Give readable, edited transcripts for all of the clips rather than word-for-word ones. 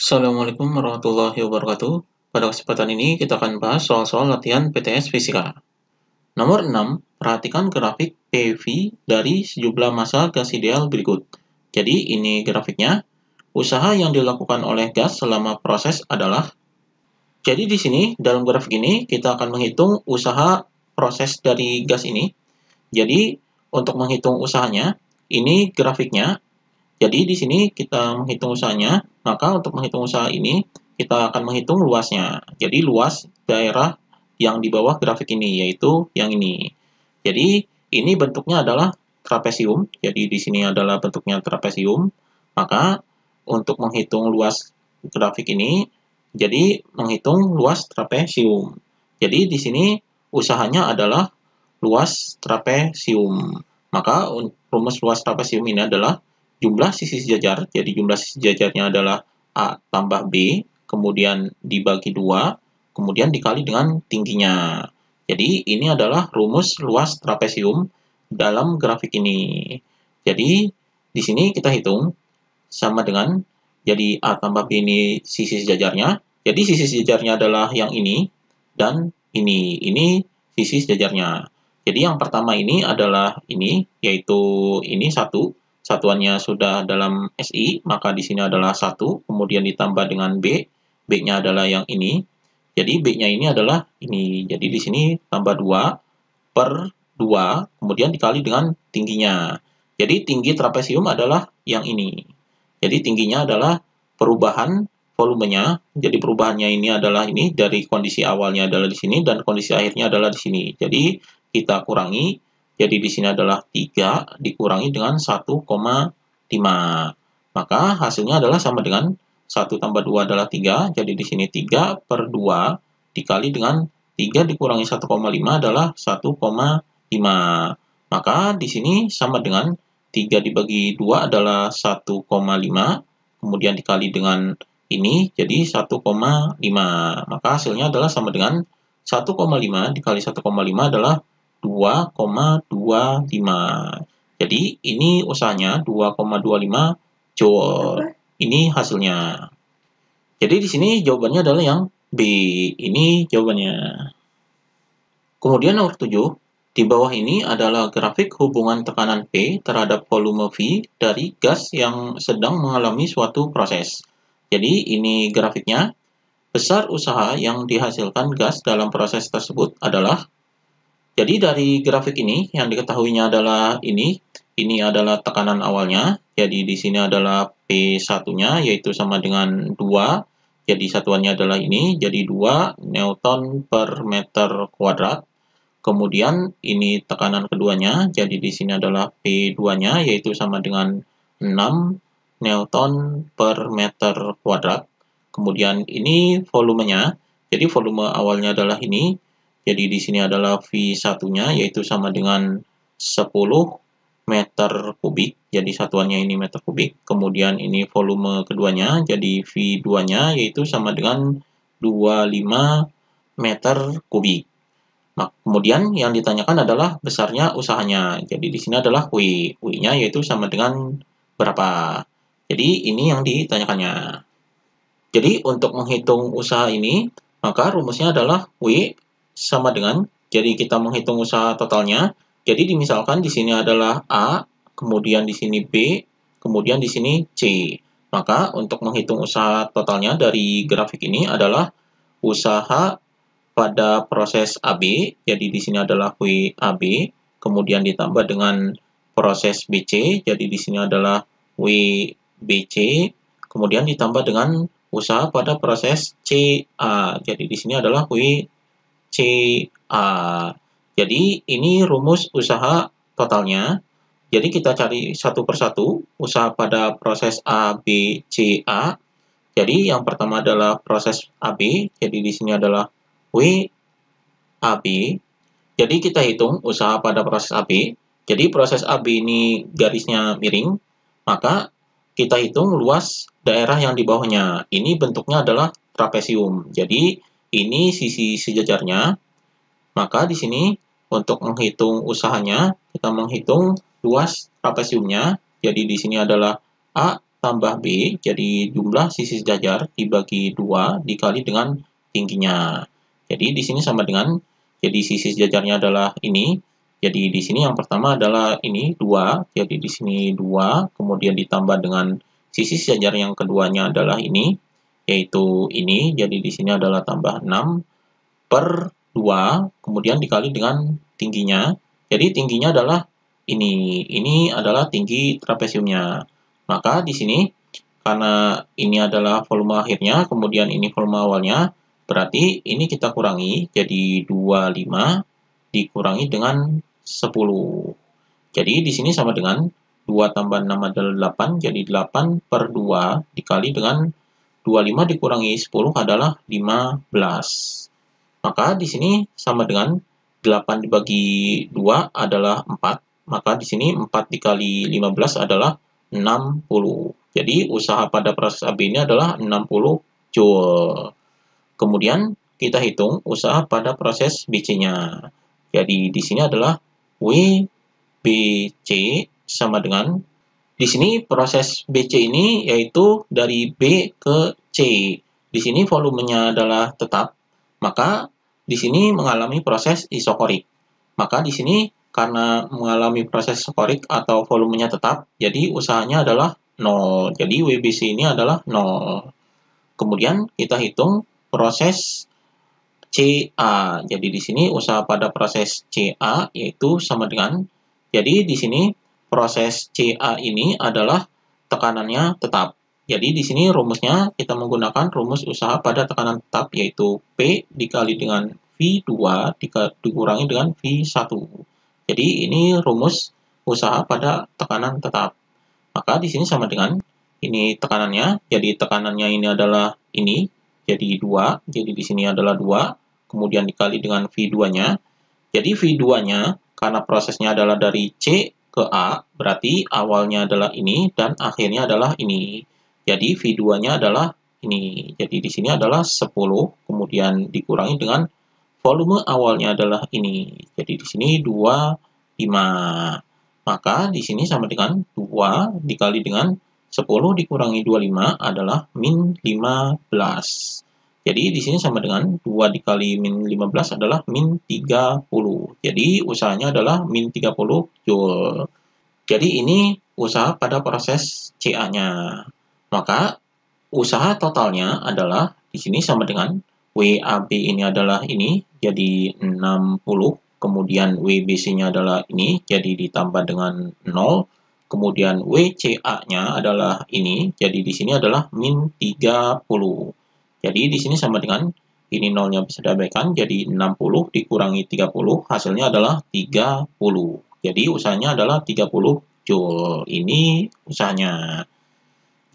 Assalamualaikum warahmatullahi wabarakatuh. Pada kesempatan ini kita akan bahas soal-soal latihan PTS Fisika. Nomor 6, perhatikan grafik PV dari sejumlah massa gas ideal berikut. Jadi ini grafiknya. Usaha yang dilakukan oleh gas selama proses adalah. Jadi di sini dalam grafik ini kita akan menghitung usaha proses dari gas ini. Jadi untuk menghitung usahanya, ini grafiknya. Jadi di sini kita menghitung usahanya, maka untuk menghitung usaha ini, kita akan menghitung luasnya. Jadi luas daerah yang di bawah grafik ini, yaitu yang ini. Jadi ini bentuknya adalah trapesium, jadi di sini adalah bentuknya trapesium. Maka untuk menghitung luas grafik ini, jadi menghitung luas trapesium. Jadi di sini usahanya adalah luas trapesium. Maka rumus luas trapesium ini adalah jumlah sisi sejajar, jadi jumlah sisi sejajarnya adalah A tambah B, kemudian dibagi 2, kemudian dikali dengan tingginya. Jadi ini adalah rumus luas trapesium dalam grafik ini. Jadi di sini kita hitung sama dengan, jadi A tambah B ini sisi sejajarnya, jadi sisi sejajarnya adalah yang ini, dan ini sisi sejajarnya. Jadi yang pertama ini adalah ini, yaitu ini 1, satuannya sudah dalam SI, maka di sini adalah 1, kemudian ditambah dengan B, B-nya adalah yang ini. Jadi B-nya ini adalah ini. Jadi di sini tambah 2 per 2, kemudian dikali dengan tingginya. Jadi tinggi trapesium adalah yang ini. Jadi tingginya adalah perubahan volumenya. Jadi perubahannya ini adalah ini, dari kondisi awalnya adalah di sini, dan kondisi akhirnya adalah di sini. Jadi kita kurangi. Jadi di sini adalah 3 dikurangi dengan 1,5. Maka hasilnya adalah sama dengan 1 tambah 2 adalah 3. Jadi di sini 3 per 2 dikali dengan 3 dikurangi 1,5 adalah 1,5. Maka di sini sama dengan 3 dibagi 2 adalah 1,5. Kemudian dikali dengan ini jadi 1,5. Maka hasilnya adalah sama dengan 1,5 dikali 1,5 adalah 2,25. Jadi ini usahanya 2,25 joule. Ini hasilnya. Jadi di sini jawabannya adalah yang B. Ini jawabannya. Kemudian nomor 7, di bawah ini adalah grafik hubungan tekanan P terhadap volume V dari gas yang sedang mengalami suatu proses. Jadi ini grafiknya. Besar usaha yang dihasilkan gas dalam proses tersebut adalah. Jadi dari grafik ini yang diketahuinya adalah ini adalah tekanan awalnya. Jadi di sini adalah P1-nya yaitu sama dengan 2. Jadi satuannya adalah ini, jadi 2 Newton per meter kuadrat. Kemudian ini tekanan keduanya, jadi di sini adalah P2-nya yaitu sama dengan 6 Newton per meter kuadrat. Kemudian ini volumenya, jadi volume awalnya adalah ini. Jadi di sini adalah V1-nya yaitu sama dengan 10 meter kubik. Jadi satuannya ini meter kubik. Kemudian ini volume keduanya, jadi V2-nya yaitu sama dengan 25 meter kubik. Nah, kemudian yang ditanyakan adalah besarnya usahanya. Jadi di sini adalah W. W-nya yaitu sama dengan berapa. Jadi ini yang ditanyakannya. Jadi untuk menghitung usaha ini, maka rumusnya adalah W sama dengan, jadi kita menghitung usaha totalnya. Jadi misalkan di sini adalah A, kemudian di sini B, kemudian di sini C. Maka untuk menghitung usaha totalnya dari grafik ini adalah usaha pada proses AB, jadi di sini adalah WAB, kemudian ditambah dengan proses BC, jadi di sini adalah WBC, kemudian ditambah dengan usaha pada proses CA, jadi di sini adalah WCA. Jadi ini rumus usaha totalnya. Jadi kita cari satu persatu usaha pada proses A, B, C, A. Jadi yang pertama adalah proses AB, jadi di sini adalah WAB. Jadi kita hitung usaha pada proses AB. Jadi proses AB ini garisnya miring, maka kita hitung luas daerah yang di bawahnya. Ini bentuknya adalah trapesium. Jadi ini sisi sejajarnya. Maka di sini untuk menghitung usahanya, kita menghitung luas trapesiumnya. Jadi di sini adalah A tambah B, jadi jumlah sisi sejajar dibagi 2 dikali dengan tingginya. Jadi di sini sama dengan, jadi sisi sejajarnya adalah ini. Jadi di sini yang pertama adalah ini 2, jadi di sini 2, kemudian ditambah dengan sisi sejajar yang keduanya adalah ini, yaitu ini. Jadi di sini adalah tambah 6 per 2, kemudian dikali dengan tingginya. Jadi tingginya adalah ini adalah tinggi trapesiumnya. Maka di sini, karena ini adalah volume akhirnya, kemudian ini volume awalnya, berarti ini kita kurangi, jadi 25 dikurangi dengan 10. Jadi di sini sama dengan 2 tambah 6 adalah 8, jadi 8 per 2 dikali dengan 25 dikurangi 10 adalah 15. Maka di sini sama dengan 8 dibagi 2 adalah 4. Maka di sini 4 dikali 15 adalah 60. Jadi usaha pada proses AB ini adalah 60 Joule. Kemudian kita hitung usaha pada proses BC-nya. Jadi di sini adalah WBC sama dengan, di sini proses BC ini yaitu dari B ke C. Di sini volumenya adalah tetap, maka di sini mengalami proses isokorik. Maka di sini karena mengalami proses isokorik atau volumenya tetap, jadi usahanya adalah 0. Jadi WBC ini adalah 0. Kemudian kita hitung proses CA. Jadi di sini usaha pada proses CA yaitu sama dengan, jadi di sini proses CA ini adalah tekanannya tetap. Jadi di sini rumusnya kita menggunakan rumus usaha pada tekanan tetap, yaitu P dikali dengan V2 dikurangi dengan V1. Jadi ini rumus usaha pada tekanan tetap. Maka di sini sama dengan, ini tekanannya, jadi tekanannya ini adalah ini, jadi 2, jadi di sini adalah 2, kemudian dikali dengan V2-nya. Jadi V2-nya, karena prosesnya adalah dari C ke A, berarti awalnya adalah ini dan akhirnya adalah ini. Jadi V2-nya adalah ini. Jadi di sini adalah 10, kemudian dikurangi dengan volume awalnya adalah ini. Jadi di sini 25. Maka di sini sama dengan 2 dikali dengan 10 dikurangi 25 adalah min 15. Jadi di sini sama dengan 2 dikali min 15 adalah min 30. Jadi usahanya adalah min 30 Joule. Jadi ini usaha pada proses CA-nya. Maka usaha totalnya adalah di sini sama dengan WAB ini adalah ini, jadi 60, kemudian WBC-nya adalah ini, jadi ditambah dengan 0, kemudian WCA-nya adalah ini, jadi di sini adalah min 30. Jadi di sini sama dengan, ini nolnya bisa diabaikan, jadi 60 dikurangi 30, hasilnya adalah 30. Jadi usahanya adalah 30 Joule. Ini usahanya.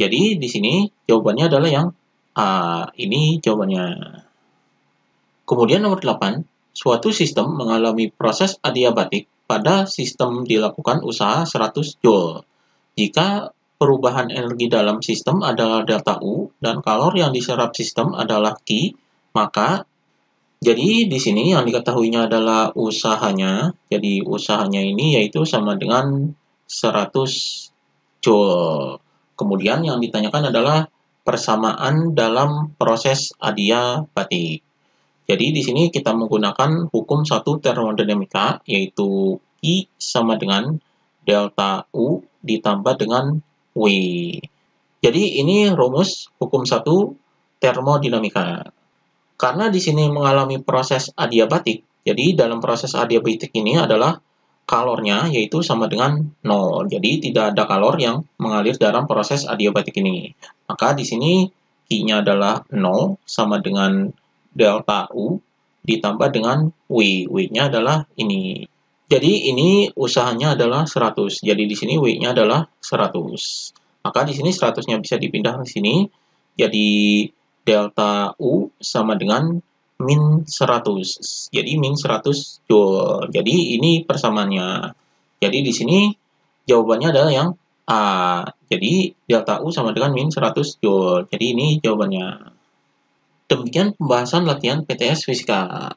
Jadi di sini jawabannya adalah yang A. Ini jawabannya. Kemudian nomor 8, suatu sistem mengalami proses adiabatik pada sistem dilakukan usaha 100 Joule. Jika perubahan energi dalam sistem adalah delta U dan kalor yang diserap sistem adalah Q, maka jadi di sini yang diketahuinya adalah usahanya. Jadi usahanya ini yaitu sama dengan 100 Joule. Kemudian yang ditanyakan adalah persamaan dalam proses adiabatik. Jadi di sini kita menggunakan hukum 1 termodinamika, yaitu I sama dengan delta U ditambah dengan W. Jadi ini rumus hukum 1 termodinamika. Karena di sini mengalami proses adiabatik, jadi dalam proses adiabatik ini adalah kalornya yaitu sama dengan 0. Jadi tidak ada kalor yang mengalir dalam proses adiabatik ini. Maka di sini Q-nya adalah 0 sama dengan delta U ditambah dengan W. W-nya adalah ini. Jadi ini usahanya adalah 100. Jadi di sini W-nya adalah 100. Maka di sini 100-nya bisa dipindah ke sini. Jadi delta U sama dengan min 100. Jadi min 100 Joule. Jadi ini persamaannya. Jadi di sini jawabannya adalah yang A. Jadi delta U sama dengan min 100 Joule. Jadi ini jawabannya. Demikian pembahasan latihan PTS Fisika.